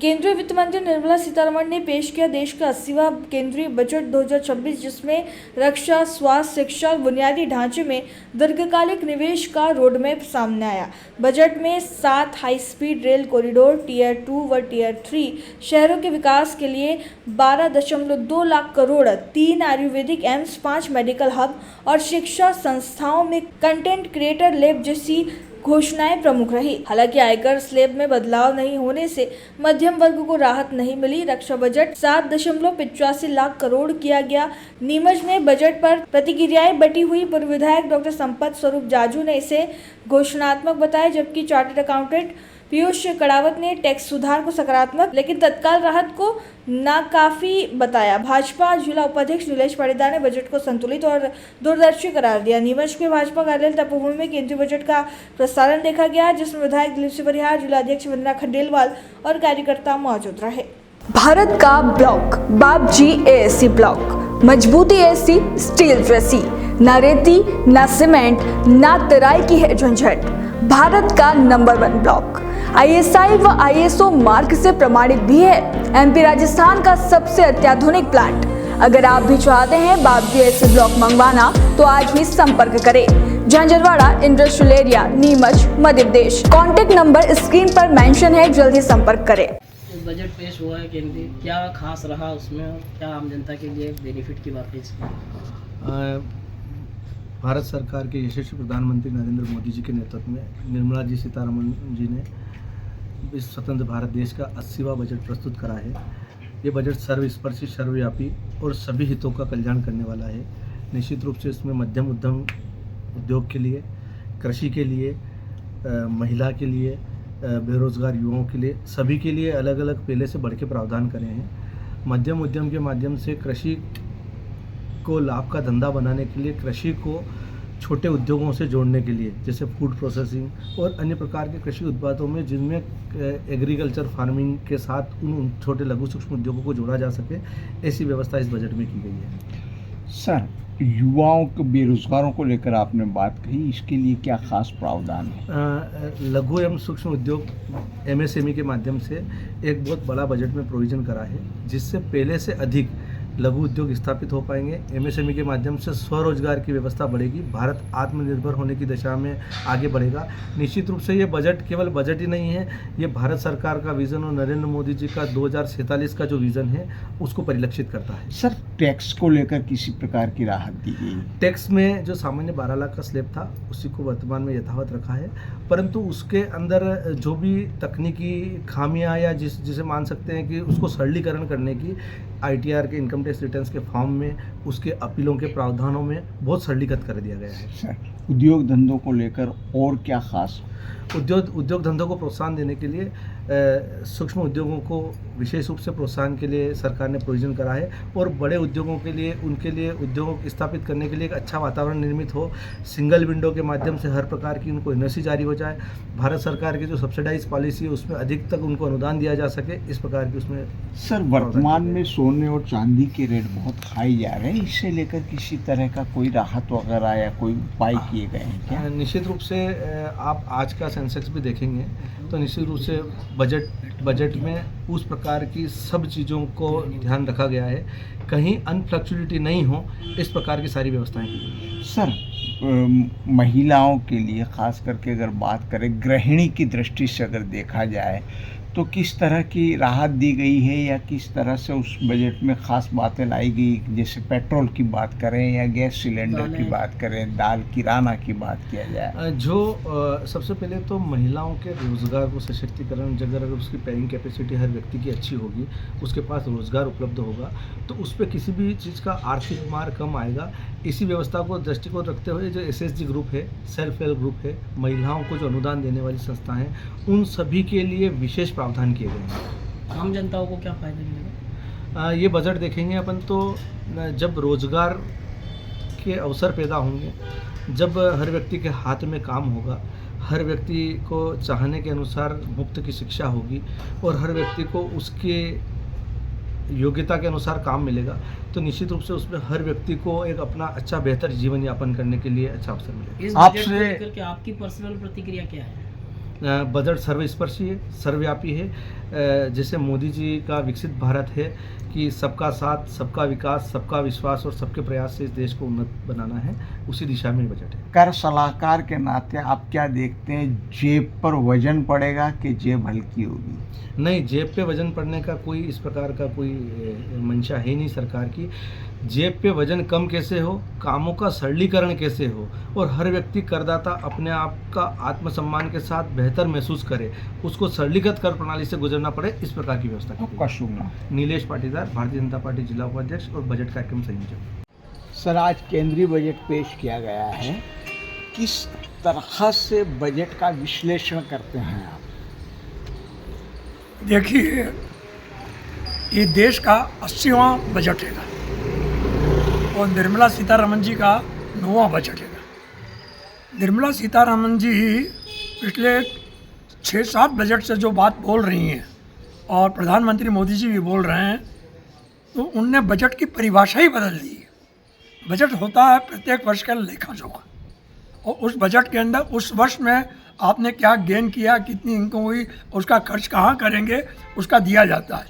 केंद्रीय वित्त मंत्री निर्मला सीतारमण ने पेश किया देश का 80वां केंद्रीय बजट 2026, जिसमें रक्षा, स्वास्थ्य, शिक्षा और बुनियादी ढांचे में दीर्घकालिक निवेश का रोडमैप सामने आया। बजट में 7 high speed rail corridor, tier 2 व टियर 3 शहरों के विकास के लिए 12.2 lakh crore, 3 Ayurvedic AIIMS, 5 medical hub और शिक्षा संस्थाओं में कंटेंट क्रिएटर लैब जैसी घोषणाएं प्रमुख रही। हालांकि आयकर स्लैब में बदलाव नहीं होने से मध्यम वर्ग को राहत नहीं मिली। रक्षा बजट 7.85 लाख करोड़ किया गया। नीमच में बजट पर प्रतिक्रियाएं बटी हुई। पूर्व विधायक डॉक्टर संपत स्वरूप जाजू ने इसे घोषणात्मक बताया, जबकि चार्टर्ड अकाउंटेंट पीयूष कड़ावत ने टैक्स सुधार को सकारात्मक लेकिन तत्काल राहत को नाकाफी बताया। भाजपा जिला उपाध्यक्ष नीलेश पाटीदार ने बजट को संतुलित और दूरदर्शी करार दिया। नीमच के भाजपा कार्यालय तपोभूमि में केंद्रीय बजट का प्रसारण देखा गया, जिसमें विधायक दिलीप सिंह परिहार, जिला अध्यक्ष वंदना खंडेलवाल और कार्यकर्ता मौजूद रहे। भारत का ब्लॉक बापजी एएससी ब्लॉक, मजबूती ऐसी स्टील जैसी, ना रेती ना सीमेंट ना तराई की है झंझट। भारत का नंबर 1 ब्लॉक ISI व ISO मार्क से प्रमाणित भी है। MP राजस्थान का सबसे अत्याधुनिक प्लांट। अगर आप भी चाहते हैं बापजी एएससी ब्लॉक मंगवाना तो आज ही संपर्क करें। Jhanjharwada industrial area, Neemuch, Madhya Pradesh. Contact number screen पर मेंशन है, जल्दी संपर्क करें। बजट पेश हुआ है केंद्रीय, क्या खास रहा उसमें और क्या आम जनता के लिए बेनिफिट की बात है इसमें? भारत सरकार के यशस्वी प्रधानमंत्री नरेंद्र मोदी जी के नेतृत्व में निर्मला जी सीतारमण जी ने इस स्वतंत्र भारत देश का 80वां बजट प्रस्तुत करा है। ये बजट सर्वस्पर्शी, सर्वव्यापी और सभी हितों का कल्याण करने वाला है। निश्चित रूप से इसमें मध्यम उद्यम उद्योग के लिए, कृषि के लिए, महिला के लिए, बेरोजगार युवाओं के लिए, सभी के लिए अलग अलग पहले से बढ़ के प्रावधान करे हैं। मध्यम उद्यम के माध्यम से कृषि को लाभ का धंधा बनाने के लिए, कृषि को छोटे उद्योगों से जोड़ने के लिए, जैसे फूड प्रोसेसिंग और अन्य प्रकार के कृषि उत्पादों में जिनमें एग्रीकल्चर फार्मिंग के साथ उन छोटे लघु सूक्ष्म उद्योगों को जोड़ा जा सके, ऐसी व्यवस्था इस बजट में की गई है। सर, युवाओं को, बेरोजगारों को लेकर आपने बात कही, इसके लिए क्या खास प्रावधान है? लघु एवं सूक्ष्म उद्योग MSME के माध्यम से एक बहुत बड़ा बजट में प्रोविजन करा है, जिससे पहले से अधिक लघु उद्योग स्थापित हो पाएंगे। MSME के माध्यम से स्वरोजगार की व्यवस्था बढ़ेगी। भारत आत्मनिर्भर होने की दिशा में आगे बढ़ेगा। निश्चित रूप से ये बजट केवल बजट ही नहीं है, ये भारत सरकार का विज़न और नरेंद्र मोदी जी का 2047 का जो विज़न है उसको परिलक्षित करता है। सर, टैक्स को लेकर किसी प्रकार की राहत दी गई? टैक्स में जो सामान्य 12 लाख का स्लैब था उसी को वर्तमान में यथावत रखा है, परंतु उसके अंदर जो भी तकनीकी खामियां या जिसे मान सकते हैं कि उसको सरलीकरण करने की ITR के इनकम टैक्स रिटर्न्स के फॉर्म में, उसके अपीलों के प्रावधानों में बहुत सरलीकृत कर दिया गया है। सर, उद्योग धंधों को लेकर और क्या खास? उद्योग धंधों को प्रोत्साहन देने के लिए सूक्ष्म उद्योगों को विशेष रूप से प्रोत्साहन के लिए सरकार ने प्रोविजन करा है, और बड़े उद्योगों के लिए, उनके लिए उद्योगों को स्थापित करने के लिए एक अच्छा वातावरण निर्मित हो। सिंगल विंडो के माध्यम से हर प्रकार की उनको एनओसी जारी हो जाए। भारत सरकार की जो सब्सिडाइज पॉलिसी है उसमें अधिक तक उनको अनुदान दिया जा सके, इस प्रकार की उसमें। सर, वर्तमान में सोने और चांदी के रेट बहुत हाई जा रहे हैं, इससे लेकर किसी तरह का कोई राहत वगैरह या कोई उपाय किए गए हैं क्या? निश्चित रूप से आप आज का सेंसेक्स भी देखेंगे तो निश्चित रूप से बजट में उस प्रकार की सब चीज़ों को ध्यान रखा गया है, कहीं अनफ्लक्चुएलिटी नहीं हो, इस प्रकार की सारी व्यवस्थाएं की गई हैं। सर, महिलाओं के लिए खास करके अगर बात करें, गृहिणी की दृष्टि से अगर देखा जाए तो किस तरह की राहत दी गई है या किस तरह से उस बजट में खास बातें लाई गई? जैसे पेट्रोल की बात करें या गैस सिलेंडर की बात करें, दाल किराना की बात किया जाए। सबसे पहले तो महिलाओं के रोज़गार को सशक्तिकरण, अगर उसकी पेइंग कैपेसिटी हर व्यक्ति की अच्छी होगी, उसके पास रोज़गार उपलब्ध होगा, तो उस पर किसी भी चीज़ का आर्थिक मार कम आएगा। इसी व्यवस्था को दृष्टिकोण रखते हुए जो SHG ग्रुप है, सेल्फ हेल्प ग्रुप है, महिलाओं को जो अनुदान देने वाली संस्था हैं, उन सभी के लिए विशेष प्रावधान किए गए हैं। आम जनताओं को क्या फायदा मिलेगा? ये बजट देखेंगे अपन तो जब रोज़गार के अवसर पैदा होंगे, जब हर व्यक्ति के हाथ में काम होगा, हर व्यक्ति को चाहने के अनुसार मुफ्त की शिक्षा होगी और हर व्यक्ति को उसके योग्यता के अनुसार काम मिलेगा, तो निश्चित रूप से उसमें हर व्यक्ति को एक अपना अच्छा बेहतर जीवन यापन करने के लिए अच्छा अवसर मिलेगा। इस बजट को लेकर के आपकी पर्सनल प्रतिक्रिया क्या है? बजट सर्वस्पर्शी है, सर्वव्यापी है। जैसे मोदी जी का विकसित भारत है कि सबका साथ, सबका विकास, सबका विश्वास और सबके प्रयास से इस देश को उन्नत बनाना है, उसी दिशा में बजट है। कर सलाहकार के नाते आप क्या देखते हैं, जेब पर वजन पड़ेगा कि जेब हल्की होगी? नहीं, जेब पे वजन पड़ने का कोई इस प्रकार का कोई मंशा है नहीं सरकार की। जेब पे वजन कम कैसे हो, कामों का सरलीकरण कैसे हो और हर व्यक्ति करदाता अपने आप का आत्मसम्मान के साथ बेहतर महसूस करे, उसको सरलीकृत कर प्रणाली से गुजरना पड़े, इस प्रकार की व्यवस्था की गई है। आपका शुभ नाम? नीलेश पाटीदार, भारतीय जनता पार्टी जिला उपाध्यक्ष और बजट कार्यक्रम संयोजक। सर, आज केंद्रीय बजट पेश किया गया है, किस तरह से बजट का विश्लेषण करते हैं आप? देखिए, ये देश का 80वां बजट है और निर्मला सीतारमण जी का 9वां बजट है। निर्मला सीतारमण जी पिछले 6-7 बजट से जो बात बोल रही हैं और प्रधानमंत्री मोदी जी भी बोल रहे हैं, तो उनने बजट की परिभाषा ही बदल दी है। बजट होता है प्रत्येक वर्ष का लेखा जोखा, और उस बजट के अंदर उस वर्ष में आपने क्या गेन किया, कितनी इनकम हुई, उसका खर्च कहाँ करेंगे, उसका दिया जाता है।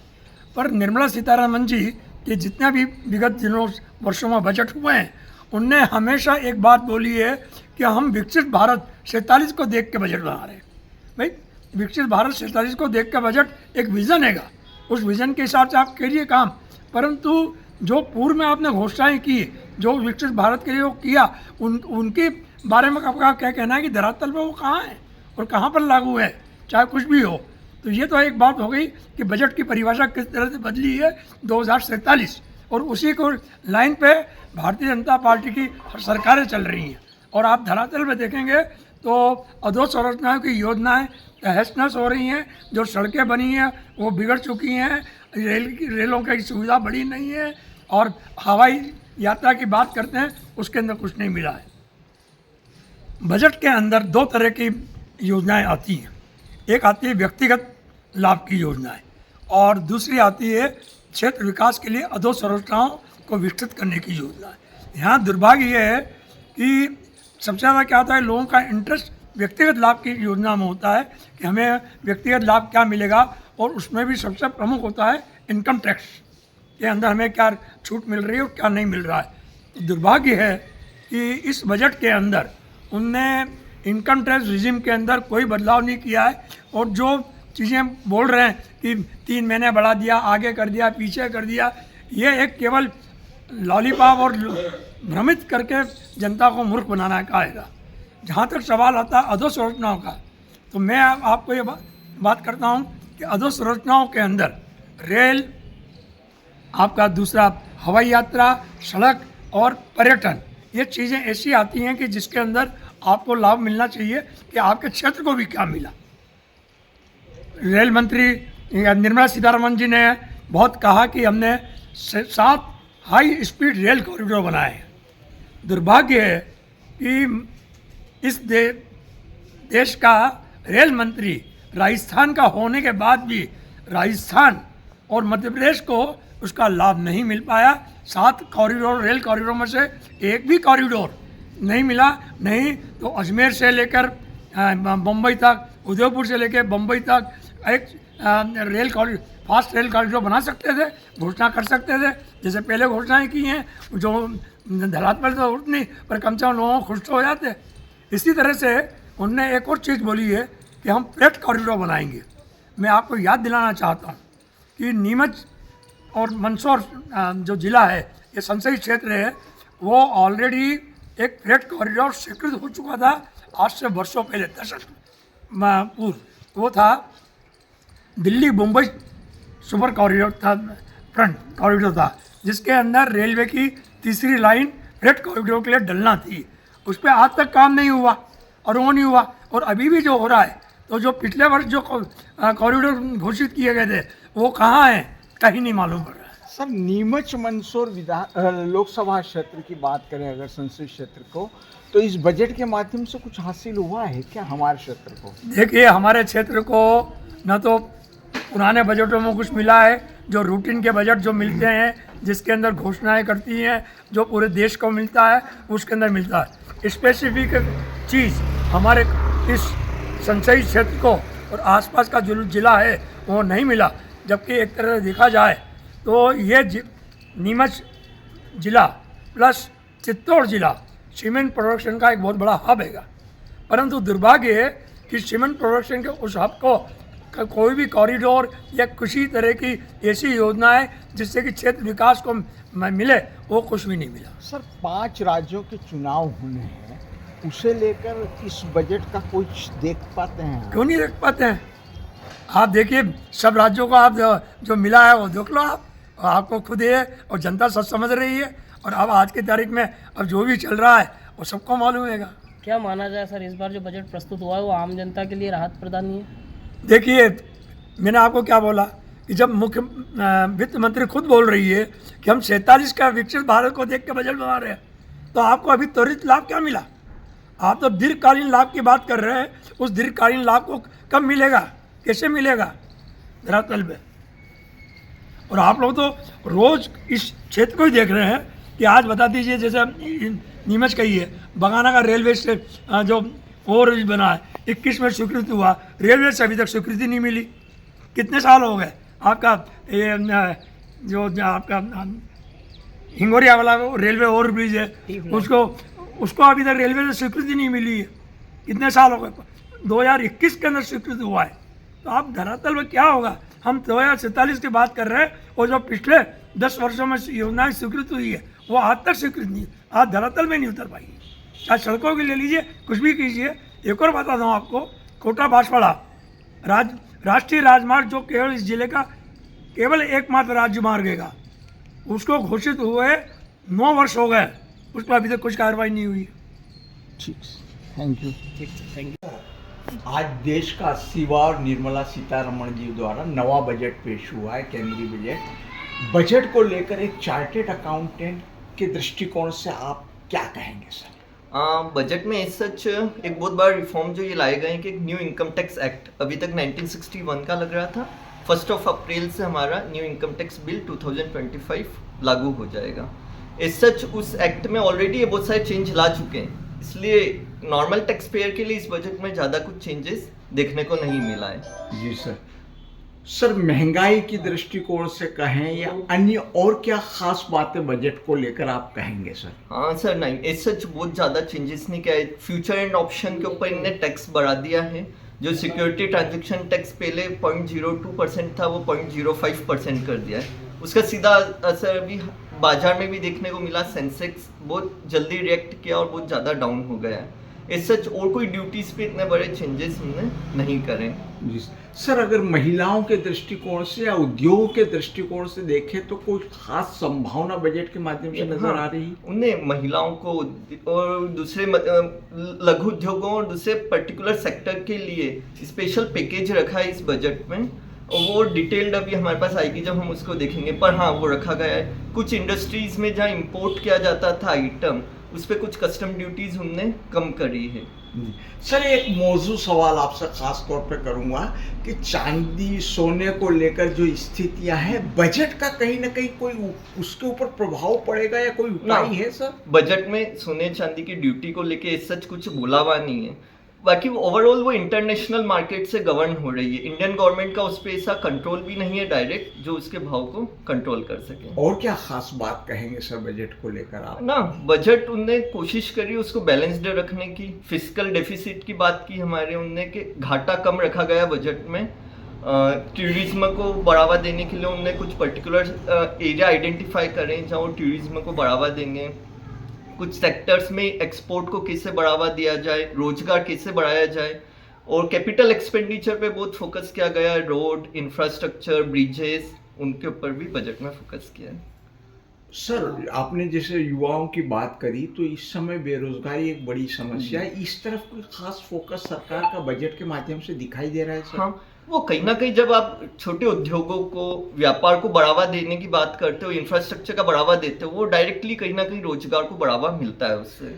पर निर्मला सीतारमण जी के जितने भी विगत दिनों वर्षों में बजट हुए हैं, उनने हमेशा एक बात बोली है कि हम विकसित भारत 47 को देख के बजट बना रहे हैं। भाई, विकसित भारत 47 को देख के बजट एक विज़न हैगा, उस विज़न के हिसाब से आप करिए काम। परंतु जो पूर्व में आपने घोषणाएँ की, जो विकसित भारत के लिए वो किया, उनके बारे में आपका क्या कहना है कि धरातल पर वो कहाँ है और कहाँ पर लागू है, चाहे कुछ भी हो। तो ये तो एक बात हो गई कि बजट की परिभाषा किस तरह से बदली है 2047, और उसी को लाइन पे भारतीय जनता पार्टी की सरकारें चल रही हैं। और आप धरातल पे देखेंगे तो अधोसंरचनाओं की योजनाएं तहस-नहस हो रही हैं, जो सड़कें बनी हैं वो बिगड़ चुकी हैं, रेलों की सुविधा बढ़ी नहीं है, और हवाई यात्रा की बात करते हैं उसके अंदर कुछ नहीं मिला है। बजट के अंदर 2 तरह की योजनाएं आती हैं, एक आती है व्यक्तिगत लाभ की योजनाएं और दूसरी आती है क्षेत्र विकास के लिए अधोसंरचनाओं को विकसित करने की योजना। यहाँ दुर्भाग्य ये है कि सबसे ज़्यादा क्या होता है, लोगों का इंटरेस्ट व्यक्तिगत लाभ की योजना में होता है कि हमें व्यक्तिगत लाभ क्या मिलेगा, और उसमें भी सबसे प्रमुख होता है इनकम टैक्स के अंदर हमें क्या छूट मिल रही है और क्या नहीं मिल रहा है। तो दुर्भाग्य है कि इस बजट के अंदर उनने इनकम टैक्स रिजिम के अंदर कोई बदलाव नहीं किया है, और जो चीज़ें बोल रहे हैं कि 3 महीने बढ़ा दिया, आगे कर दिया, पीछे कर दिया, ये एक केवल लॉलीपॉप और भ्रमित करके जनता को मूर्ख बनाना का आएगा। जहाँ तक सवाल आता है अधोसंरचनाओं का, तो मैं आपको ये बात करता हूँ कि अधोसंरचनाओं के अंदर रेल, आपका दूसरा हवाई यात्रा, सड़क और पर्यटन, ये चीज़ें ऐसी आती हैं कि जिसके अंदर आपको लाभ मिलना चाहिए कि आपके क्षेत्र को भी क्या मिला। रेल मंत्री निर्मला सीतारमण जी ने बहुत कहा कि हमने 7 हाई स्पीड रेल कॉरिडोर बनाए हैं। दुर्भाग्य है कि इस देश का रेल मंत्री राजस्थान का होने के बाद भी राजस्थान और मध्य प्रदेश को उसका लाभ नहीं मिल पाया। 7 कॉरिडोर, रेल कॉरिडोर में से एक भी कॉरिडोर नहीं मिला। नहीं तो अजमेर से लेकर मुंबई तक, उदयपुर से लेकर मुंबई तक एक rail corridor, fast rail corridor बना सकते थे, घोषणा कर सकते थे, जैसे पहले घोषणाएं की हैं, जो धरातल तो उतनी पर कम से कम लोगों को खुश तो हो जाते। इसी तरह से उनने एक और चीज़ बोली है कि हम फ्रेट कॉरिडोर बनाएंगे। मैं आपको याद दिलाना चाहता हूँ कि नीमच और मंदसौर जो ज़िला है, ये संसदीय क्षेत्र है, वो ऑलरेडी एक फ्रेट कॉरिडोर स्वीकृत हो चुका था आज से वर्षों पहले, 10 पूर्व। वो था दिल्ली मुंबई सुपर कॉरिडोर था, फ्रंट कॉरिडोर था, जिसके अंदर रेलवे की तीसरी लाइन फ्रेट कॉरिडोर के लिए डलना थी। उस पर आज तक काम नहीं हुआ और वो नहीं हुआ। और अभी भी जो हो रहा है, तो जो पिछले वर्ष जो कॉरिडोर घोषित किए गए थे वो कहाँ हैं, कहीं नहीं मालूम पड़ रहा है। सर, नीमच मंदसौर लोकसभा क्षेत्र की बात करें अगर संसदीय क्षेत्र को, तो इस बजट के माध्यम से कुछ हासिल हुआ है क्या हमारे क्षेत्र को? देखिए, हमारे क्षेत्र को न तो पुराने बजटों में कुछ मिला है, जो रूटीन के बजट जो मिलते हैं, जिसके अंदर घोषणाएं करती हैं, जो पूरे देश को मिलता है, उसके अंदर मिलता है। स्पेसिफिक चीज़ हमारे इस संसदीय क्षेत्र को और आसपास का जो जिला है वो नहीं मिला, जबकि एक तरह से देखा जाए तो ये नीमच जिला प्लस चित्तौड़ जिला सीमेंट प्रोडक्शन का एक बहुत बड़ा हब हैगा। परंतु दुर्भाग्य है कि सीमेंट प्रोडक्शन के उस हब को कोई भी कॉरिडोर या किसी तरह की ऐसी योजनाएं जिससे कि क्षेत्र विकास को मिले, वो कुछ भी नहीं मिला। सर 5 राज्यों के चुनाव होने हैं, उसे लेकर इस बजट का कुछ देख पाते हैं? क्यों नहीं देख पाते हैं? आप देखिए, सब राज्यों को आप जो मिला है वो देख लो आप, और आपको खुद है और जनता सब समझ रही है। और अब आज की तारीख में अब जो भी चल रहा है वो सबको मालूम है। क्या माना जाए सर, इस बार जो बजट प्रस्तुत हुआ है वो आम जनता के लिए राहत प्रदान नहीं है? देखिए, मैंने आपको क्या बोला कि जब मुख्य वित्त मंत्री खुद बोल रही है कि हम 47 का विकसित भारत को देख के बजट बना रहे हैं, तो आपको अभी त्वरित लाभ क्या मिला? आप तो दीर्घकालीन लाभ की बात कर रहे हैं। उस दीर्घकालीन लाभ को कब मिलेगा, कैसे मिलेगा धरातल पे? और आप लोग तो रोज इस क्षेत्र को ही देख रहे हैं कि आज बता दीजिए, जैसे नीमच का ही है, बगाना का रेलवे से जो ओवरब्रिज बना है 21 में स्वीकृति हुआ, रेलवे से अभी तक स्वीकृति नहीं मिली। कितने साल हो गए? आपका ये जो आपका हिंगोरिया वाला रेलवे ओवरब्रिज है, उसको अभी तक रेलवे से स्वीकृति नहीं मिली है। कितने साल हो गए? 2021 के अंदर स्वीकृति हुआ है। तो आप धरातल में क्या होगा? हम 2047 की बात कर रहे हैं, और जो पिछले 10 वर्षों में योजनाएं स्वीकृत हुई है वो आज तक स्वीकृत नहीं, आज धरातल में नहीं उतर पाई। चाहे सड़कों के ले लीजिए, कुछ भी कीजिए। एक और बता दूँ आपको, कोटा बांसवाड़ा राष्ट्रीय राजमार्ग जो केवल इस जिले का केवल एकमात्र राज्य मार्ग है, उसको घोषित हुए 9 वर्ष हो गए, उस पर अभी तक कुछ कार्रवाई नहीं हुई। ठीक, थैंक यू। Thank you. आज देश का 80वां और निर्मला सीतारमण जी द्वारा नवा बजट पेश हुआ है, केंद्रीय बजट को लेकर एक चार्टेड अकाउंटेंट के दृष्टिकोण से आप क्या कहेंगे सर? बजट में इस सच एक बहुत बड़ा रिफॉर्म जो ये लाए गए हैं कि एक न्यू इनकम टैक्स एक्ट अभी तक 1961 का लग रहा था, 1 अप्रैल से हमारा न्यू इनकम टैक्स बिल 2025 लागू हो जाएगा। इस सच उस एक्ट में ऑलरेडी ये बहुत सारे चेंज ला चुके हैं, इसलिए नॉर्मल टैक्स पेयर के लिए इस बजट में ज़्यादा कुछ चेंजेस देखने को नहीं मिला है। जी सर, महंगाई की दृष्टिकोण से कहें या अन्य और क्या खास बातें बजट को लेकर आप कहेंगे सर? हाँ सर, नहीं इस सच बहुत ज़्यादा चेंजेस नहीं किया है। फ्यूचर एंड ऑप्शन के ऊपर इन्होंने टैक्स बढ़ा दिया है। जो सिक्योरिटी ट्रांजैक्शन टैक्स पहले 0.02% था, वो 0.05% कर दिया है। उसका सीधा असर भी बाजार में भी देखने को मिला। सेंसेक्स बहुत जल्दी रिएक्ट किया और बहुत ज़्यादा डाउन हो गया है। इस सच और कोई ड्यूटीज़ पे इतने बड़े चेंजेस हमने नहीं करे। जी सर, अगर महिलाओं के दृष्टिकोण से या उद्योग के दृष्टिकोण से देखें तो कोई खास संभावना बजट के माध्यम से नजर आ रही है? उन्हें महिलाओं को और दूसरे लघु उद्योगों और दूसरे पर्टिकुलर सेक्टर के लिए स्पेशल पैकेज रखा है इस बजट में, और वो डिटेल्ड अभी हमारे पास आएगी जब हम उसको देखेंगे। पर हाँ, वो रखा गया है। कुछ इंडस्ट्रीज में जहाँ इंपोर्ट किया जाता था आइटम, उस पर कुछ कस्टम ड्यूटीज हमने कम करी है। सर, एक मौजू सवाल आपसे खास तौर पे करूंगा कि चांदी सोने को लेकर जो स्थितियां हैं, बजट का कहीं ना कहीं कोई उसके ऊपर प्रभाव पड़ेगा या कोई उपाय है सर? बजट में सोने चांदी की ड्यूटी को लेके इस सच कुछ बोला हुआ नहीं है। बाकी ओवरऑल वो इंटरनेशनल मार्केट से गवर्न हो रही है। इंडियन गवर्नमेंट का उस पर ऐसा कंट्रोल भी नहीं है डायरेक्ट, जो उसके भाव को कंट्रोल कर सके। और क्या खास बात कहेंगे सर बजट को लेकर आप? ना, बजट उनने कोशिश करी उसको बैलेंस्ड रखने की। फिस्कल डेफिसिट की बात की हमारे उनने कि घाटा कम रखा गया बजट में। टूरिज्म को बढ़ावा देने के लिए उनने कुछ पर्टिकुलर एरिया आइडेंटिफाई करें जहाँ वो टूरिज्म को बढ़ावा देंगे। कुछ सेक्टर्स में एक्सपोर्ट को कैसे बढ़ावा दिया जाए, रोजगार कैसे बढ़ाया जाए, और कैपिटल एक्सपेंडिचर पे बहुत फोकस किया गया है। रोड, इंफ्रास्ट्रक्चर, ब्रिजेस, उनके ऊपर भी बजट में फोकस किया है। सर, आपने जैसे युवाओं की बात करी, तो इस समय बेरोजगारी एक बड़ी समस्या है। इस तरफ कोई खास फोकस सरकार का बजट के माध्यम से दिखाई दे रहा है सर? हाँ, वो कहीं ना कहीं जब आप छोटे उद्योगों को, व्यापार को बढ़ावा देने की बात करते हो, इंफ्रास्ट्रक्चर का बढ़ावा देते हो, वो डायरेक्टली कहीं ना कहीं रोजगार को बढ़ावा मिलता है उससे।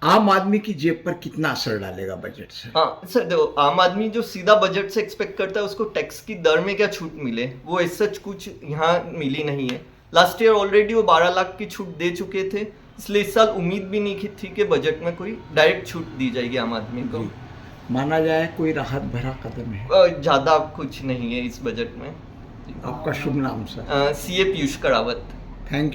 आम आदमी की जेब पर कितना असर डालेगा बजट से? हाँ सर, देखो, आम आदमी जो सीधा बजट से एक्सपेक्ट करता है उसको टैक्स की दर में क्या छूट मिले, वो इस सच कुछ यहाँ मिली नहीं है। लास्ट ईयर ऑलरेडी वो 12 लाख की छूट दे चुके थे, इसलिए इस साल उम्मीद भी नहीं थी कि बजट में कोई डायरेक्ट छूट दी जाएगी आम आदमी को। माना जाए कोई राहत भरा कदम है? ज़्यादा कुछ नहीं है इस बजट में। आपका शुभ नाम सर? सीए पीयूष करावत। Thank you.